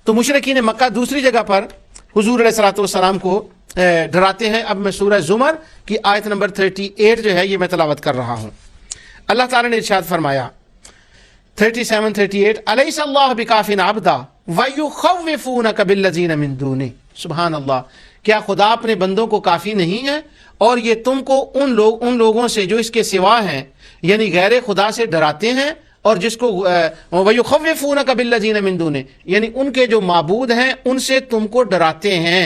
تو مشرکین مکہ دوسری جگہ پر حضور علیہ الصلوۃ والسلام کو ڈراتے ہیں. اب میں سورہ زمر کی آیت نمبر 38 جو ہے یہ میں تلاوت کر رہا ہوں. اللہ تعالیٰ نے ارشاد فرمایا 37-38 الیس اللہ بکاف عبدا ویخوفونک بالذین من دونہ. سبحان اللہ. کیا خدا اپنے بندوں کو کافی نہیں ہے اور یہ تم کو ان لوگوں سے جو اس کے سوا ہیں یعنی غیر خدا سے ڈراتے ہیں اور جس کو وَيُخَوِّفُونَكَ بِالَّذِينَ مِن دُونِهِ یعنی ان کے جو معبود ہیں ان سے تم کو ڈراتے ہیں.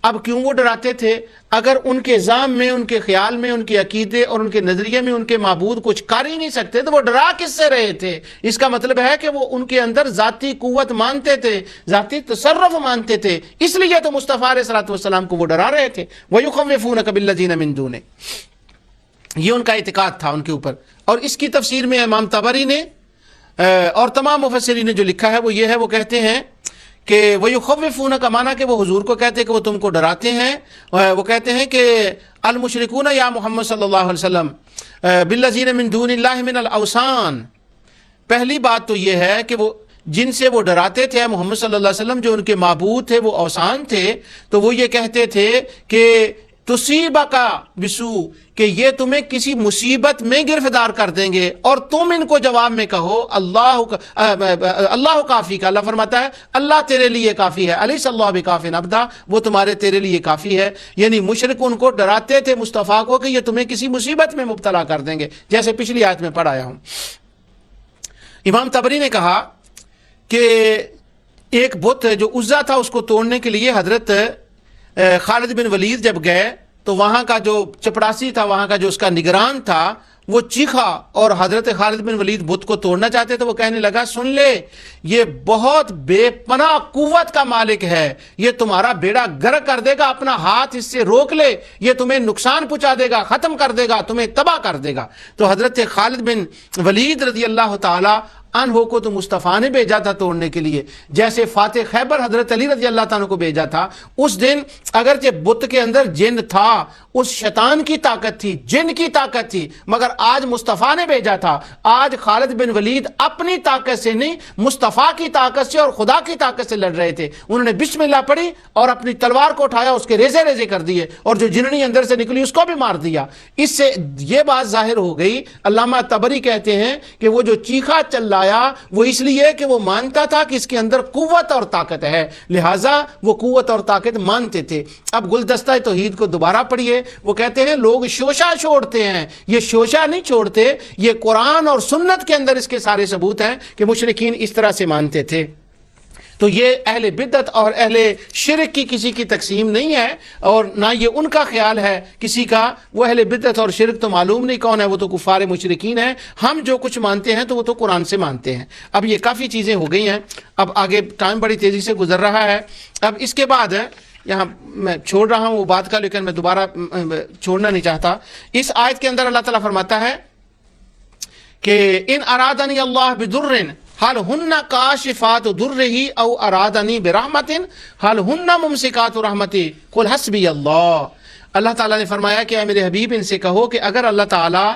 اب کیوں وہ ڈراتے تھے؟ اگر ان کے ذہن میں، ان کے خیال میں، ان کے عقیدے اور ان کے نظریے میں ان کے معبود کچھ کر ہی نہیں سکتے تو وہ ڈرا کس سے رہے تھے؟ اس کا مطلب ہے کہ وہ ان کے اندر ذاتی قوت مانتے تھے، ذاتی تصرف مانتے تھے، اس لیے تو مصطفیٰ علیہ الصلوۃ والسلام کو وہ ڈرا رہے تھے. وَيُخَوِّفُونَكَ بِالَّذِينَ مِن دُونِهِ یہ ان کا اعتقاد تھا ان کے اوپر. اور اس کی تفسیر میں امام طبری نے اور تمام مفسرین نے جو لکھا ہے وہ یہ ہے، وہ کہتے ہیں کہ وَيُخَوِّفُونَ کا معنی کہ وہ حضور کو کہتے ہیں کہ وہ تم کو ڈراتے ہیں. وہ کہتے ہیں کہ المشرکون یا محمد صلی اللہ علیہ وسلم بالذین من دون اللہ من الاوثان. پہلی بات تو یہ ہے کہ وہ جن سے وہ ڈراتے تھے محمد صلی اللہ علیہ وسلم، جو ان کے معبود تھے وہ اوثان تھے، تو وہ یہ کہتے تھے کہ تصیبک بسو کہ یہ تمہیں کسی مصیبت میں گرفتار کر دیں گے اور تم ان کو جواب میں کہو اللہ کافی کا. اللہ فرماتا ہے اللہ تیرے لیے کافی ہے. الیس اللہ بکاف عبدا وہ تیرے لیے کافی ہے. یعنی مشرک ان کو ڈراتے تھے مصطفیٰ کو کہ یہ تمہیں کسی مصیبت میں مبتلا کر دیں گے، جیسے پچھلی آیت میں پڑھ آیا ہوں. امام طبری نے کہا کہ ایک بت جو عزا تھا اس کو توڑنے کے لیے حضرت خالد بن ولید جب گئے تو وہاں کا جو چپڑاسی تھا، وہاں کا جو اس کا نگران تھا، وہ چیخا اور حضرت خالد بن ولید بت کو توڑنا چاہتے تو وہ کہنے لگا سن لے یہ بہت بے پناہ قوت کا مالک ہے، یہ تمہارا بیڑا غرق کر دے گا، اپنا ہاتھ اس سے روک لے، یہ تمہیں نقصان پہنچا دے گا، ختم کر دے گا، تمہیں تباہ کر دے گا. تو حضرت خالد بن ولید رضی اللہ تعالی عنہ کو تو مصطفیٰ نے بھیجا تھا توڑنے کے لیے، جیسے فاتح خیبر حضرت علی رضی اللہ تعالیٰ کو بھیجا تھا. اس دن اگرچہ بت کے اندر جن تھا، اس شیطان کی طاقت تھی، جن کی طاقت تھی، مگر آج مصطفیٰ نے بھیجا تھا. آج خالد بن ولید اپنی طاقت سے نہیں، مصطفیٰ کی طاقت سے اور خدا کی طاقت سے لڑ رہے تھے. انہوں نے بسم اللہ پڑھی اور اپنی تلوار کو اٹھایا، اس کے ریزے ریزے کر دیے اور جو جننی اندر سے نکلی اس کو بھی مار دیا. اس سے یہ بات ظاہر ہو گئی. علامہ طبری کہتے ہیں کہ وہ جو چیخا چلایا وہ اس لیے کہ وہ مانتا تھا کہ اس کے اندر قوت اور طاقت ہے، لہٰذا وہ قوت اور طاقت مانتے تھے. اب گلدستہ توحید کو دوبارہ پڑھیے. وہ کہتے ہیں لوگ شوشہ چھوڑتے ہیں، یہ شوشہ نہیں چھوڑتے، یہ قرآن اور سنت کے اندر اس کے سارے ثبوت ہیں کہ مشرکین اس طرح سے مانتے تھے. تو یہ اہل بدعت اور اہل شرک کی کسی کی تقسیم نہیں ہے اور نہ یہ ان کا خیال ہے کسی کا. وہ اہل بدعت اور شرک تو معلوم نہیں کون ہے، وہ تو کفار مشرکین ہیں. ہم جو کچھ مانتے ہیں تو وہ تو قرآن سے مانتے ہیں. اب یہ کافی چیزیں ہو گئی ہیں، اب آگے ٹائم بڑی تیزی سے گزر رہا ہے. اب اس کے بعد یہاں میں چھوڑ رہا ہوں وہ بات کا، لیکن میں دوبارہ چھوڑنا نہیں چاہتا. اس آیت کے اندر اللہ تعالیٰ فرماتا ہے کہ ان ارادنی اللہ بدر حل ہن کاشفات درہ او ارادنی برحمت حل ہن ممسکات رحمتی قل حسبی اللہ. اللہ تعالیٰ نے فرمایا کہ اے میرے حبیب ان سے کہو کہ اگر اللہ تعالیٰ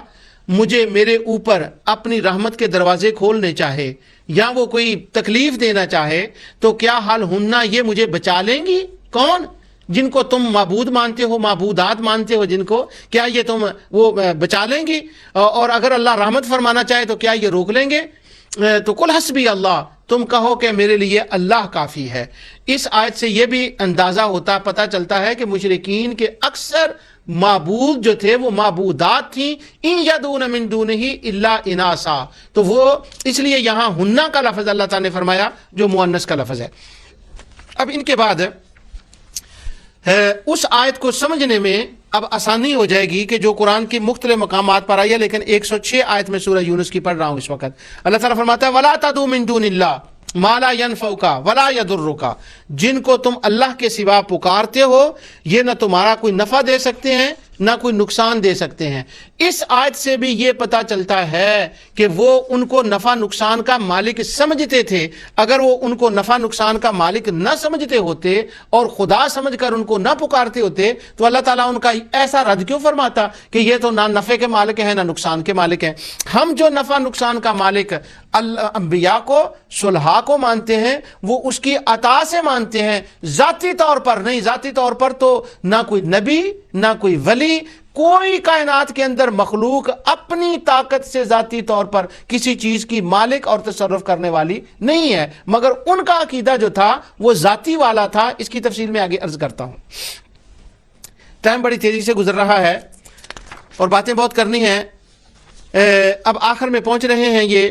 مجھے میرے اوپر اپنی رحمت کے دروازے کھولنے چاہے یا وہ کوئی تکلیف دینا چاہے تو کیا حل ہننا یہ مجھے بچا لیں گی؟ کون؟ جن کو تم معبود مانتے ہو، معبودات مانتے ہو جن کو، کیا یہ تم وہ بچا لیں گی؟ اور اگر اللہ رحمت فرمانا چاہے تو کیا یہ روک لیں گے؟ تو قل حسبی اللہ، تم کہو کہ میرے لیے اللہ کافی ہے. اس آیت سے یہ بھی اندازہ ہوتا، پتہ چلتا ہے کہ مشرکین کے اکثر معبود جو تھے وہ معبودات تھیں. ان یدعون من دونہ الا اناسا، تو وہ اس لیے یہاں ہننا کا لفظ اللہ تعالیٰ نے فرمایا جو مؤنث کا لفظ ہے. اب ان کے بعد اس آیت کو سمجھنے میں اب آسانی ہو جائے گی کہ جو قرآن کی مختلف مقامات پر آئی ہے، لیکن 106 آیت میں سورہ یونس کی پڑھ رہا ہوں اس وقت. اللہ تعالیٰ فرماتا ہے وَلَا تَدْعُ مِن دُونِ اللَّهِ مَا لَا يَنفَعُكَ وَلَا يَضُرُّكَ، جن کو تم اللہ کے سوا پکارتے ہو یہ نہ تمہارا کوئی نفع دے سکتے ہیں نہ کوئی نقصان دے سکتے ہیں. اس آیت سے بھی یہ پتا چلتا ہے کہ وہ ان کو نفع نقصان کا مالک سمجھتے تھے. اگر وہ ان کو نفع نقصان کا مالک نہ سمجھتے ہوتے اور خدا سمجھ کر ان کو نہ پکارتے ہوتے تو اللہ تعالیٰ ان کا ایسا رد کیوں فرماتا کہ یہ تو نہ نفع کے مالک ہیں نہ نقصان کے مالک ہیں. ہم جو نفع نقصان کا مالک انبیاء کو صلحاء کو مانتے ہیں وہ اس کی عطا سے مانتے ہیں، ذاتی طور پر نہیں. ذاتی طور پر تو نہ کوئی نبی نہ کوئی ولی، کوئی کائنات کے اندر مخلوق اپنی طاقت سے ذاتی طور پر کسی چیز کی مالک اور تصرف کرنے والی نہیں ہے، مگر ان کا عقیدہ جو تھا وہ ذاتی والا تھا. اس کی تفصیل میں آگے عرض کرتا ہوں. ٹائم بڑی تیزی سے گزر رہا ہے اور باتیں بہت کرنی ہیں. اب آخر میں پہنچ رہے ہیں یہ،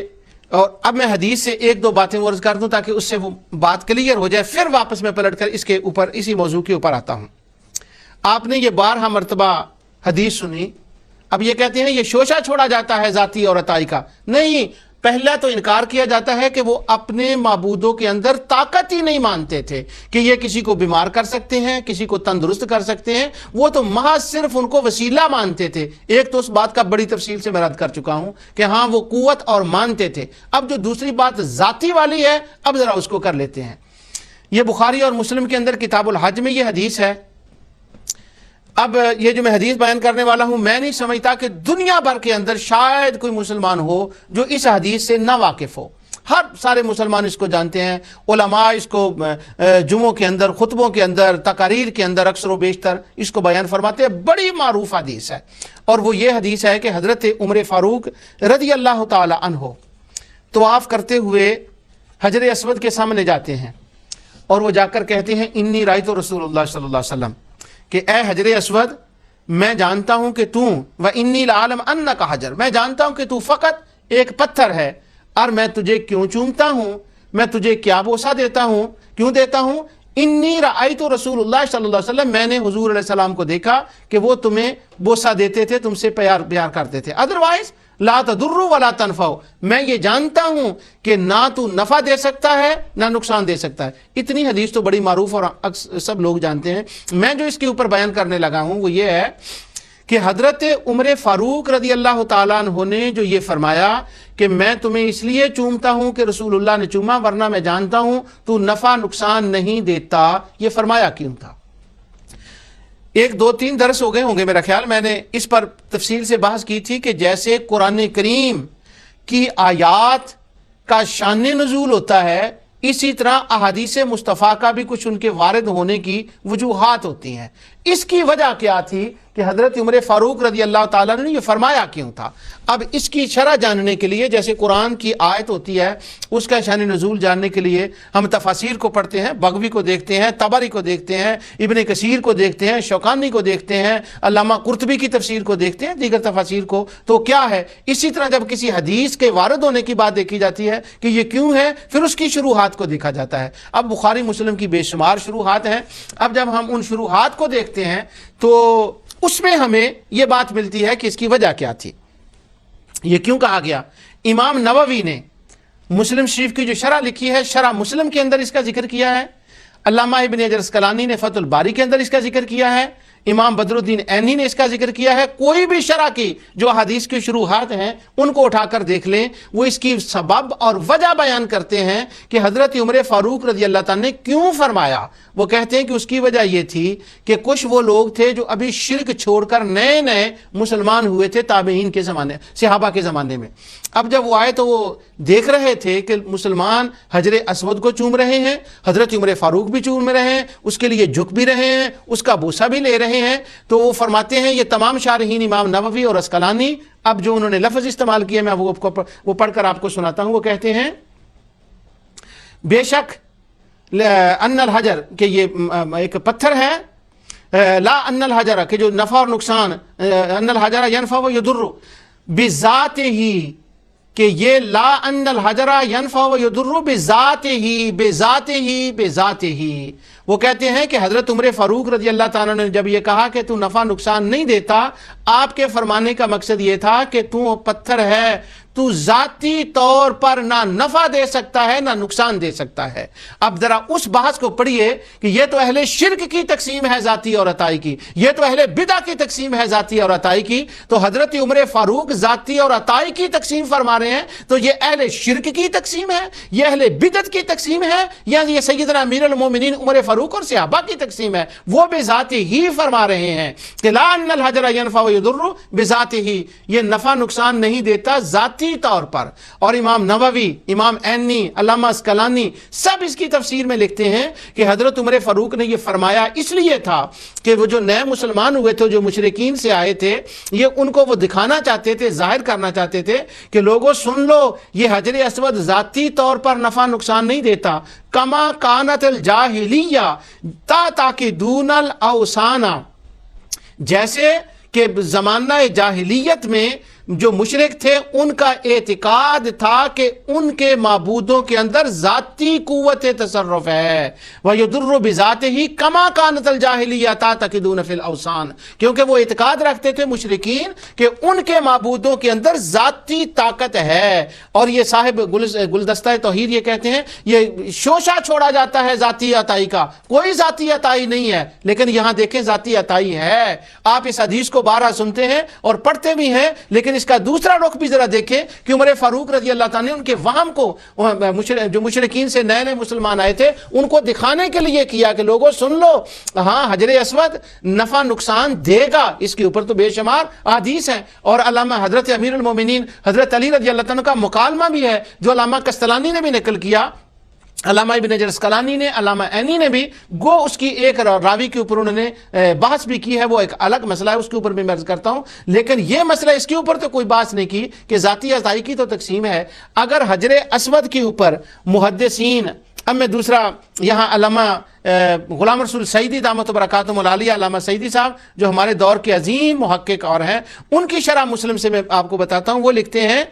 اور اب میں حدیث سے ایک دو باتیں عرض کر دوں تاکہ اس سے وہ بات کلیئر ہو جائے، پھر واپس میں پلٹ کر اس کے اوپر اسی موضوع کے اوپر آتا ہوں. آپ نے یہ 12 مرتبہ حدیث سنی، اب یہ کہتے ہیں یہ شوشہ چھوڑا جاتا ہے ذاتی اور عطائی کا. نہیں، پہلا تو انکار کیا جاتا ہے کہ وہ اپنے معبودوں کے اندر طاقت ہی نہیں مانتے تھے کہ یہ کسی کو بیمار کر سکتے ہیں، کسی کو تندرست کر سکتے ہیں. وہ تو محض صرف ان کو وسیلہ مانتے تھے. ایک تو اس بات کا بڑی تفصیل سے میں رد کر چکا ہوں کہ ہاں وہ قوت اور مانتے تھے. اب جو دوسری بات ذاتی والی ہے، اب ذرا اس کو کر لیتے ہیں. یہ بخاری اور مسلم کے اندر کتاب الحج میں یہ حدیث ہے. اب یہ جو میں حدیث بیان کرنے والا ہوں، میں نہیں سمجھتا کہ دنیا بھر کے اندر شاید کوئی مسلمان ہو جو اس حدیث سے نہ واقف ہو. ہر سارے مسلمان اس کو جانتے ہیں. علماء اس کو جمعوں کے اندر، خطبوں کے اندر، تقاریر کے اندر اکثر و بیشتر اس کو بیان فرماتے ہیں. بڑی معروف حدیث ہے، اور وہ یہ حدیث ہے کہ حضرت عمر فاروق رضی اللہ تعالی عنہ طواف کرتے ہوئے حجر اسود کے سامنے جاتے ہیں اور وہ جا کر کہتے ہیں انی رأیت رسول اللہ صلی اللہ علیہ وسلم، کہ اے حجر اسود، میں جانتا ہوں کہ تو وَإِنِّي لَعَلَمْ أَنَّكَ حجر، میں جانتا ہوں کہ تو فقط ایک پتھر ہے، اور میں تجھے کیوں چومتا ہوں، میں تجھے کیا بوسہ دیتا ہوں، کیوں دیتا ہوں؟ انی رأیت رسول اللہ صلی اللہ علیہ وسلم، میں نے حضور علیہ السلام کو دیکھا کہ وہ تمہیں بوسہ دیتے تھے، تم سے پیار کرتے تھے. ادروائز لا تضر ولا تنفع، میں یہ جانتا ہوں کہ نہ تو نفع دے سکتا ہے نہ نقصان دے سکتا ہے. اتنی حدیث تو بڑی معروف اور سب لوگ جانتے ہیں. میں جو اس کے اوپر بیان کرنے لگا ہوں وہ یہ ہے کہ حضرت عمر فاروق رضی اللہ تعالیٰ عنہ نے جو یہ فرمایا کہ میں تمہیں اس لیے چومتا ہوں کہ رسول اللہ نے چوما، ورنہ میں جانتا ہوں تو نفع نقصان نہیں دیتا، یہ فرمایا کیوں تھا؟ 1-2-3 درس ہو گئے ہوں گے میرا خیال، میں نے اس پر تفصیل سے بحث کی تھی کہ جیسے قرآن کریم کی آیات کا شان نزول ہوتا ہے، اسی طرح احادیث مصطفیٰ کا بھی کچھ ان کے وارد ہونے کی وجوہات ہوتی ہیں. اس کی وجہ کیا تھی کہ حضرت عمر فاروق رضی اللہ تعالیٰ نے یہ فرمایا کیوں تھا؟ اب اس کی شرح جاننے کے لیے، جیسے قرآن کی آیت ہوتی ہے اس کا شان نزول جاننے کے لیے ہم تفاسیر کو پڑھتے ہیں، بغوی کو دیکھتے ہیں، طبری کو دیکھتے ہیں، ابن کثیر کو دیکھتے ہیں، شوکانی کو دیکھتے ہیں، علامہ قرطبی کی تفسیر کو دیکھتے ہیں، دیگر تفاسیر کو. تو کیا ہے، اسی طرح جب کسی حدیث کے وارد ہونے کی بات دیکھی جاتی ہے کہ یہ کیوں ہے، پھر اس کی شروحات کو دیکھا جاتا ہے. اب بخاری مسلم کی بے شمار شروحات ہیں. اب جب ہم ان شروحات کو دیکھتے ہیں تو اس میں ہمیں یہ بات ملتی ہے کہ اس کی وجہ کیا تھی، یہ کیوں کہا گیا. امام نووی نے مسلم شریف کی جو شرح لکھی ہے، شرح مسلم کے اندر اس کا ذکر کیا ہے. علامہ ابن حجر اسقلانی نے فتح الباری کے اندر اس کا ذکر کیا ہے. امام بدر الدین عینی نے اس کا ذکر کیا ہے. کوئی بھی شرح کی جو حدیث کی شروحات ہیں ان کو اٹھا کر دیکھ لیں، وہ اس کی سبب اور وجہ بیان کرتے ہیں کہ حضرت عمر فاروق رضی اللہ تعالیٰ نے کیوں فرمایا. وہ کہتے ہیں کہ اس کی وجہ یہ تھی کہ کچھ وہ لوگ تھے جو ابھی شرک چھوڑ کر نئے نئے مسلمان ہوئے تھے تابعین کے زمانے، صحابہ کے زمانے میں. اب جب وہ آئے تو وہ دیکھ رہے تھے کہ مسلمان حجر اسود کو چوم رہے ہیں، حضرت عمر فاروق بھی چوم رہے ہیں، اس کے لیے جھک بھی رہے ہیں، اس کا بوسہ بھی لے رہے ہیں. تو وہ فرماتے ہیں، یہ تمام شارحین امام نووی اور اسقلانی، اب جو انہوں نے لفظ استعمال کیے میں وہ پڑھ کر آپ کو سناتا ہوں. وہ کہتے ہیں بے شک ان الحجر، کہ یہ ایک پتھر ہے، لا ان الحجر، کہ جو نفع اور نقصان، ان الحجر ینفع و یضر بذاتہ، کہ یہ لا ان الحجر ینفع و یضر بذاتہ. وہ کہتے ہیں کہ حضرت عمر فاروق رضی اللہ تعالیٰ نے جب یہ کہا کہ تو نفع نقصان نہیں دیتا، آپ کے فرمانے کا مقصد یہ تھا کہ تو پتھر ہے، تو ذاتی طور پر نہ نفع دے سکتا ہے نہ نقصان دے سکتا ہے۔ اب ذرا اس بحث کو پڑھیے کہ یہ تو اہل شرک کی تقسیم ہے ذاتی اور عطائی کی، یہ تو اہل بدع کی تقسیم ہے ذاتی اور عطائی کی، تو حضرت عمر فاروق ذاتی اور عطائی کی تقسیم فرما رہے ہیں، تو یہ اہل شرک کی تقسیم ہے، یہ اہل بدعت کی تقسیم ہے، یا یہ سیدنا امیر المومنین عمر فاروق اور صحابہ کی تقسیم ہے؟ وہ بذاتی ہی فرما رہے ہیں کہ لا ان الحجر ينفع ويضر بذاته ہی، یہ نفع نقصان نہیں دیتا ذاتی طور پر۔ اور امام نووی، امام عینی، علامہ اسقلانی سب اس کی تفسیر میں لکھتے ہیں کہ حضرت عمر فاروق نے یہ فرمایا اس لیے تھا کہ وہ جو نئے مسلمان ہوئے تھے، جو مشرکین سے آئے تھے، یہ ان کو وہ دکھانا چاہتے تھے، ظاہر کرنا چاہتے تھے کہ لوگوں سن لو، یہ حجر اسود ذاتی طور پر نفع نقصان نہیں دیتا، کما کانت الجاہلیہ تعتقدون الاوثان، جیسے کہ زمانہ جاہلیت میں جو مشرک تھے ان کا اعتقاد تھا کہ ان کے معبودوں کے اندر ذاتی قوت تصرف ہے، وَيُضُرُّ بِذَاتِهِ كَمَا كَانَتِ الْجَاهِلِيَّةُ تَعْتَقِدُونَ فِي الْأَوْثَانِ، کیونکہ وہ اعتقاد رکھتے تھے مشرکین کہ ان کے معبودوں کے اندر ذاتی طاقت ہے۔ اور یہ صاحب گلدستہ توحید یہ کہتے ہیں یہ شوشہ چھوڑا جاتا ہے ذاتی عطائی کا، کوئی ذاتی عطائی نہیں ہے، لیکن یہاں دیکھیں ذاتی عطائی ہے۔ آپ اس حدیث کو بارہ سنتے ہیں اور پڑھتے بھی ہیں، لیکن اس کا دوسرا رخ بھی ذرا دیکھیں کہ عمر فاروق رضی اللہ تعالیٰ نے ان کے وہم کو جو مشرکین سے نئے نئے مسلمان آئے تھے ان کو دکھانے کے لیے کیا کہ لوگوں سن لو، ہاں حجر اسود نفع نقصان دے گا، اس کے اوپر تو بے شمار احادیث ہیں۔ اور علامہ حضرت امیر المومنین حضرت علی رضی اللہ تعالیٰ کا مکالمہ بھی ہے جو علامہ قسطلانی نے بھی نقل کیا، علامہ ابن حجر اسقلانی نے، علامہ عینی نے بھی، گو اس کی ایک راوی کے اوپر انہوں نے بحث بھی کی ہے، وہ ایک الگ مسئلہ ہے، اس کے اوپر بھی میں عرض کرتا ہوں، لیکن یہ مسئلہ اس کے اوپر تو کوئی بحث نہیں کی کہ ذاتی عطائی کی تو تقسیم ہے۔ اگر حجر اسود کے اوپر محدثین، اب میں دوسرا یہاں علامہ غلام رسول سعیدی دامت برکاتہم العالیہ، علامہ سعیدی صاحب جو ہمارے دور کے عظیم محقق اور ہیں، ان کی شرح مسلم سے میں آپ کو بتاتا ہوں، وہ لکھتے ہیں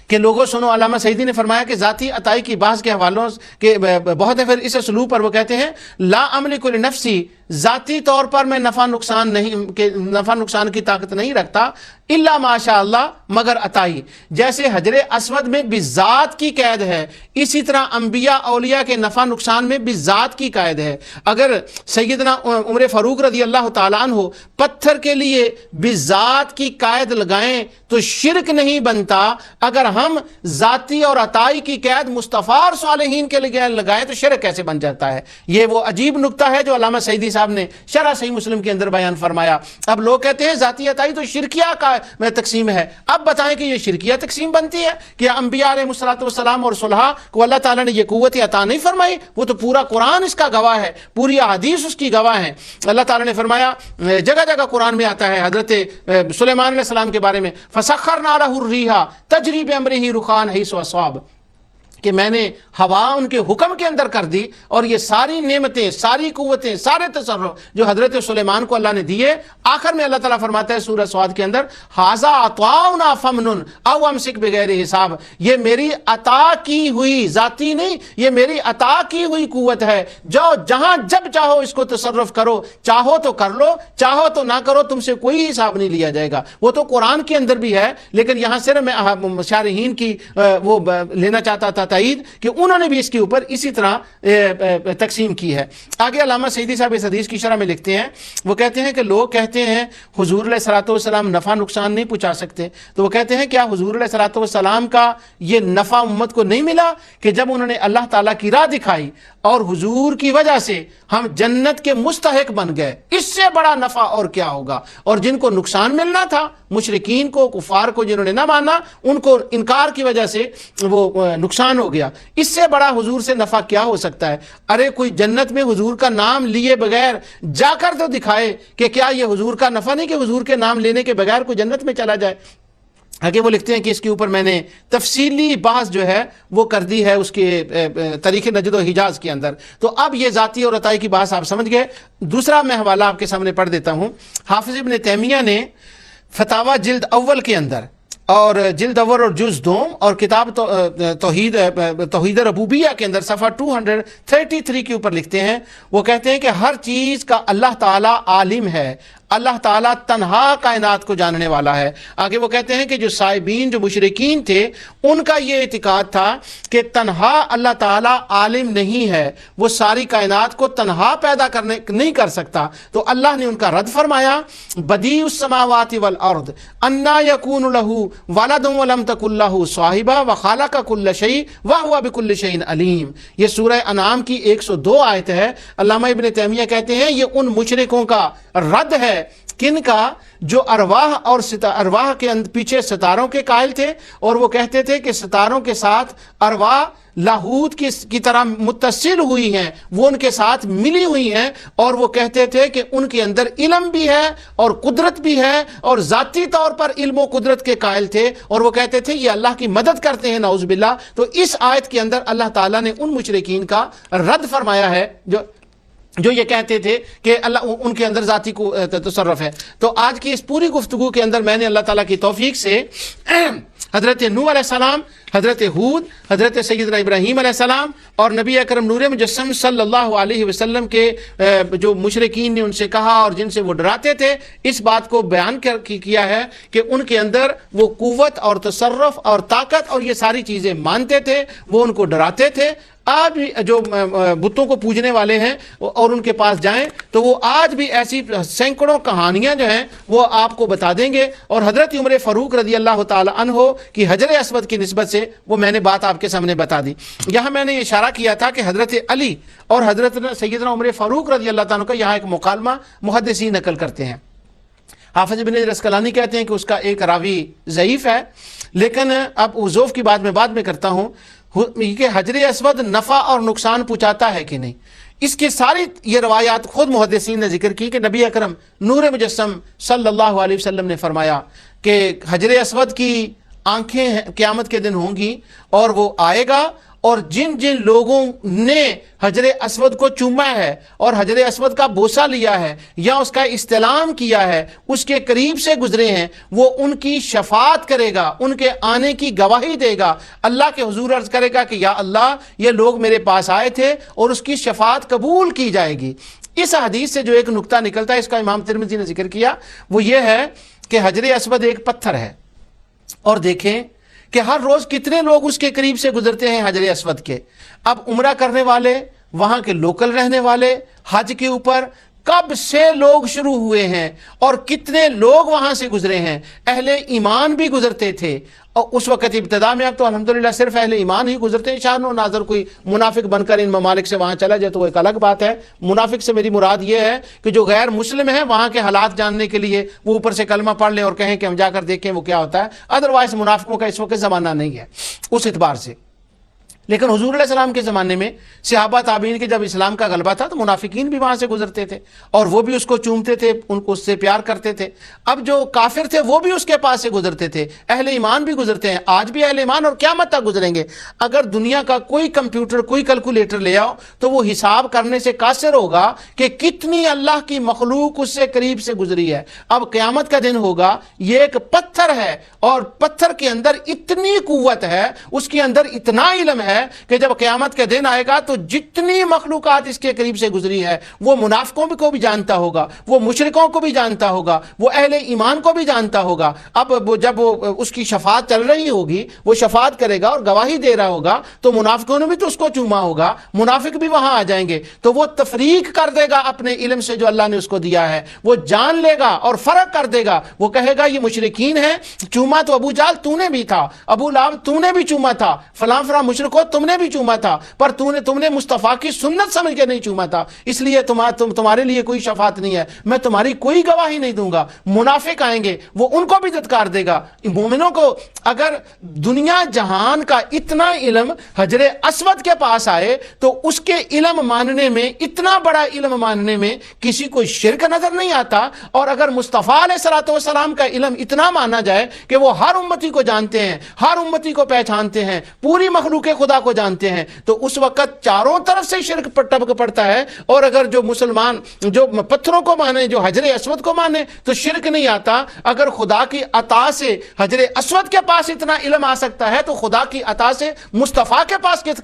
کہ لوگوں سنو، علامہ سعیدی نے فرمایا کہ ذاتی عطائی کی بحث کے حوالوں کے بہت ہے، پھر اس اسلوب پر وہ کہتے ہیں لا املک لنفسی، ذاتی طور پر میں نفع نقصان کی طاقت نہیں رکھتا، الا ماشاء اللہ، مگر عطائی، جیسے حجر اسود میں بذات کی قید ہے، اسی طرح انبیاء اولیاء کے نفع نقصان میں بذات کی قید ہے۔ اگر سیدنا عمر فاروق رضی اللہ تعالیٰ عنہ پتھر کے لیے بذات کی قید لگائیں تو شرک نہیں بنتا، اگر ہم ذاتی اور عطائی کی قید مصطفیٰ اور صالحین کے لیے لگائیں تو شرک کیسے بن جاتا ہے؟ یہ وہ عجیب نکتہ ہے جو علامہ سعیدی صاحب نے شرح صحیح مسلم کے اندر بیان فرمایا۔ اب لوگ کہتے ہیں ذاتی عطائی تو شرکیہ کا تقسیم ہے، اب بتائیں کہ یہ شرکیہ تقسیم بنتی ہے کہ انبیاء علیہ السلام اور صلحاء کو اللہ تعالیٰ نے یہ قوت عطا نہیں فرمائی؟ وہ تو پورا قرآن اس کا گواہ ہے، پوری احادیث اس کی گواہ ہیں۔ اللہ تعالیٰ نے فرمایا، جگہ جگہ قرآن میں آتا ہے حضرت سلیمان علیہ السلام کے بارے میں، فَسَخَّرْنَا لَهُ الرِّيحَ تَجْرِي بِأَمْرِهِ رُخَاءً حَيْثُ أَصَابَ، کہ میں نے ہوا ان کے حکم کے اندر کر دی، اور یہ ساری نعمتیں، ساری قوتیں، سارے تصرف جو حضرت سلیمان کو اللہ نے دیے، آخر میں اللہ تعالیٰ فرماتا ہے سورہ سعد کے اندر، ھذا عطاؤنا فمنن او امسک بغیر حساب، یہ میری عطا کی ہوئی، ذاتی نہیں، یہ میری عطا کی ہوئی قوت ہے، جاؤ جہاں جب چاہو اس کو تصرف کرو، چاہو تو کر لو، چاہو تو نہ کرو، تم سے کوئی حساب نہیں لیا جائے گا۔ وہ تو قرآن کے اندر بھی ہے، لیکن یہاں صرف میں شارحین کی وہ لینا چاہتا تھا تائید کہ انہوں نے بھی اس کے اوپر اسی طرح تقسیم کی ہے۔ آگے علامہ سعیدی صاحب اس حدیث کی شرح میں لکھتے ہیں، وہ کہتے ہیں کہ لوگ کہتے ہیں حضور علیہ الصلوۃ والسلام نفع نقصان نہیں پہنچا سکتے، تو وہ کہتے ہیں کیا حضور علیہ الصلوۃ والسلام کا یہ نفع امت کو نہیں ملا کہ جب انہوں نے اللہ تعالیٰ کی راہ دکھائی اور حضور کی وجہ سے ہم جنت کے مستحق بن گئے، اس سے بڑا نفع اور کیا ہوگا؟ اور جن کو نقصان ملنا تھا، مشرکین کو، کفار کو جنہوں نے نہ مانا، ان کو انکار کی وجہ سے وہ نقصان ہو گیا، اس سے بڑا حضور سے نفع کیا ہو سکتا ہے؟ ارے کوئی جنت میں حضور کا نام لیے بغیر جا کر تو دکھائے کہ کیا یہ حضور کا نفع نہیں کہ حضور کے نام لینے کے بغیر کوئی جنت میں چلا جائے۔ آگے وہ لکھتے ہیں کہ اس کے اوپر میں نے تفصیلی بحث جو ہے وہ کر دی ہے اس کے تاریخ نجد و حجاز کے اندر۔ تو اب یہ ذاتی اور عطائی کی بحث آپ سمجھ گئے۔ دوسرا میں حوالہ آپ کے سامنے پڑھ دیتا ہوں، حافظ ابن تیمیہ نے فتاوی جلد اول کے اندر اور جلد اول اور جز دوم اور کتاب توحید ربوبیہ کے اندر صفحہ 233 کے اوپر لکھتے ہیں، وہ کہتے ہیں کہ ہر چیز کا اللہ تعالیٰ عالم ہے، اللہ تعالیٰ تنہا کائنات کو جاننے والا ہے۔ آگے وہ کہتے ہیں کہ جو سائبین، جو مشرکین تھے، ان کا یہ اعتقاد تھا کہ تنہا اللہ تعالیٰ عالم نہیں ہے، وہ ساری کائنات کو تنہا پیدا کرنے نہیں کر سکتا۔ تو اللہ نے ان کا رد فرمایا، بدیع السماوات والارض انا یکون لہ ولد ولم تکن لہ صاحبہ وخلق کل شیء وہو بکل شیء علیم۔ یہ سورہ انعام کی 102 آیت ہے۔ علامہ ابن تیمیہ کہتے ہیں یہ ان مشرکوں کا رد ہے، کن کا؟ جو ارواح اور ارواح کے پیچھے ستاروں کے قائل تھے، اور وہ کہتے تھے کہ ستاروں کے ساتھ ارواح لاہوت کی طرح متصل ہوئی ہیں، وہ ان کے ساتھ ملی ہوئی ہیں، اور وہ کہتے تھے کہ ان کے اندر علم بھی ہے اور قدرت بھی ہے، اور ذاتی طور پر علم و قدرت کے قائل تھے، اور وہ کہتے تھے یہ اللہ کی مدد کرتے ہیں، نعوذ باللہ۔ تو اس آیت کے اندر اللہ تعالیٰ نے ان مشرکین کا رد فرمایا ہے جو یہ کہتے تھے کہ اللہ ان کے اندر ذاتی کو تصرف ہے۔ تو آج کی اس پوری گفتگو کے اندر میں نے اللہ تعالیٰ کی توفیق سے حضرت نوح علیہ السلام، حضرت ہود، حضرت سیدنا ابراہیم علیہ السلام اور نبی اکرم نور مجسم صلی اللہ علیہ وسلم کے جو مشرکین نے ان سے کہا اور جن سے وہ ڈراتے تھے، اس بات کو بیان کیا ہے کہ ان کے اندر وہ قوت اور تصرف اور طاقت اور یہ ساری چیزیں مانتے تھے، وہ ان کو ڈراتے تھے۔ آج بھی جو بتوں کو پوجنے والے ہیں اور ان کے پاس جائیں تو وہ آج بھی ایسی سینکڑوں کہانیاں جو ہیں وہ آپ کو بتا دیں گے۔ اور حضرت عمر فاروق رضی اللہ تعالی عنہ کی حجر اسود کی نسبت سے وہ میں نے بات آپ کے سامنے بتا دی۔ یہاں میں نے اشارہ کیا تھا کہ حضرت علی اور حضرت سیدنا عمر فاروق رضی اللہ تعالیٰ کا یہاں ایک مکالمہ محدثین نقل کرتے ہیں۔ حافظ ابن عسقلانی کہتے ہیں کہ اس کا ایک راوی ضعیف ہے، لیکن اب ضعف کی بات میں بعد میں کرتا ہوں کہ حجر اسود نفع اور نقصان پہنچاتا ہے کہ نہیں۔ اس کی ساری یہ روایات خود محدثین نے ذکر کی کہ نبی اکرم نور مجسم صلی اللہ علیہ وسلم نے فرمایا کہ حجر اسود کی آنکھیں قیامت کے دن ہوں گی اور وہ آئے گا، اور جن جن لوگوں نے حجر اسود کو چوما ہے اور حجر اسود کا بوسہ لیا ہے یا اس کا استلام کیا ہے، اس کے قریب سے گزرے ہیں، وہ ان کی شفاعت کرے گا، ان کے آنے کی گواہی دے گا، اللہ کے حضور عرض کرے گا کہ یا اللہ یہ لوگ میرے پاس آئے تھے، اور اس کی شفاعت قبول کی جائے گی۔ اس حدیث سے جو ایک نقطہ نکلتا ہے، اس کا امام ترمذی نے ذکر کیا، وہ یہ ہے کہ حجر اسود ایک پتھر ہے، اور دیکھیں کہ ہر روز کتنے لوگ اس کے قریب سے گزرتے ہیں حجر اسود کے۔ اب عمرہ کرنے والے، وہاں کے لوکل رہنے والے، حج کے اوپر کب سے لوگ شروع ہوئے ہیں اور کتنے لوگ وہاں سے گزرے ہیں۔ اہل ایمان بھی گزرتے تھے، اور اس وقت ابتدا میں اب تو الحمدللہ صرف اہل ایمان ہی گزرتے ہیں، شان و ناظر کوئی منافق بن کر ان ممالک سے وہاں چلا جائے تو وہ ایک الگ بات ہے۔ منافق سے میری مراد یہ ہے کہ جو غیر مسلم ہیں وہاں کے حالات جاننے کے لیے وہ اوپر سے کلمہ پڑھ لیں اور کہیں کہ ہم جا کر دیکھیں وہ کیا ہوتا ہے، ادروائز منافقوں کا اس وقت زمانہ نہیں ہے اس اعتبار سے۔ لیکن حضور علیہ السلام کے زمانے میں صحابہ تابعین کے جب اسلام کا غلبہ تھا تو منافقین بھی وہاں سے گزرتے تھے، اور وہ بھی اس کو چومتے تھے، ان کو اس سے پیار کرتے تھے۔ اب جو کافر تھے وہ بھی اس کے پاس سے گزرتے تھے، اہل ایمان بھی گزرتے ہیں، آج بھی اہل ایمان اور قیامت تک گزریں گے۔ اگر دنیا کا کوئی کمپیوٹر، کوئی کیلکولیٹر لے آؤ تو وہ حساب کرنے سے قاصر ہوگا کہ کتنی اللہ کی مخلوق اس سے قریب سے گزری ہے۔ اب قیامت کا دن ہوگا، یہ ایک پتھر ہے، اور پتھر کے اندر اتنی قوت ہے، اس کے اندر اتنا علم ہے کہ جب قیامت کا دن آئے گا تو جتنی مخلوقات اس کے قریب سے گزری ہے وہ منافقوں کو بھی جانتا ہوگا، وہ مشرکوں کو بھی جانتا ہوگا، وہ اہل ایمان کو بھی جانتا ہوگا۔ اب جب وہ اس کی شفاعت چل رہی ہوگی، وہ شفاعت کرے گا اور گواہی دے رہا ہوگا، تو منافقوں نے بھی تو اس کو چوما ہوگا، منافق بھی وہاں آ جائیں گے، تو وہ تفریق کر دے گا اپنے علم سے جو اللہ نے اس کو دیا ہے، وہ جان لے گا اور فرق کر دے گا۔ وہ کہے گا یہ مشرکین ہیں، چوما تو ابو جہل تو نے بھی تھا، ابو لہب تو نے بھی چوما تھا، فلاں فلاں مشرکو تم نے بھی چوما تھا، پر تم نے مصطفیٰ کی سنت سمجھ کے نہیں چوما تھا، اس لیے تمہارے لیے کوئی شفاعت نہیں ہے، میں تمہاری کوئی گواہی نہیں دوں گا۔ منافق آئیں گے، وہ ان کو بھی دھتکار دے گا۔ مومنوں کو اگر دنیا جہان کا اتنا علم حجر اسود کے پاس آئے تو اس کے علم ماننے میں، اتنا بڑا علم ماننے میں کسی کو شرک نظر نہیں آتا۔ اور اگر مصطفیٰ علیہ السلام کا علم اتنا مانا جائے کہ وہ ہر امتی کو جانتے ہیں، ہر امتی کو پہچانتے ہیں، پوری مخلوق خدا خدا کو جانتے ہیں تو اس وقت چاروں طرف سے شرک پر ٹبک پڑتا ہے. اور اگر جو مسلمان جو پتھروں کو مانے, جو حجر اسود کو مانے تو شرک نہیں آتا. اگر خدا کی عطا سے حجر اسود کے پاس اتنا علم آ سکتا ہے تو خدا کی عطا سے مصطفیٰ کے پاس کس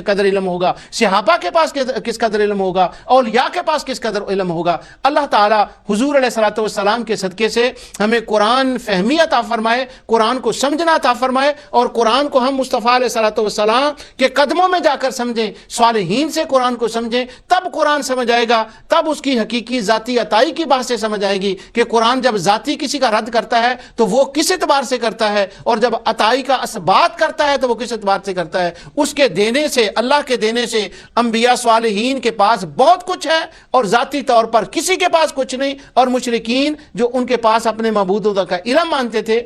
قدر علم ہوگا, صحابہ کے پاس کس قدر علم ہوگا, اولیاء کے پاس کس قدر علم ہوگا. اللہ تعالی حضور علیہ الصلوۃ والسلام کے صدقے سے ہمیں قرآن فہمی عطا فرمائے, قرآن کو سمجھنا عطا فرمائے, اور قرآن کو ہم مصطفیٰ علیہ الصلوۃ والسلام کے قدموں میں جا کر سمجھیں, صالحین سے قرآن کو سمجھیں, تب قرآن سمجھ آئے گا, تب اس کی حقیقی ذاتی عطائی کی بات سے سمجھ آئے گی کہ قرآن جب ذاتی کسی کا رد کرتا ہے تو وہ کس اعتبار سے کرتا ہے, اور جب عطائی کا اثبات کرتا ہے تو وہ کس اعتبار سے کرتا ہے. اس کے دینے سے, اللہ کے دینے سے انبیاء صالحین کے پاس بہت کچھ ہے اور ذاتی طور پر کسی کے پاس کچھ نہیں, اور مشرکین جو ان کے پاس اپنے معبودوں کا علم مانتے تھے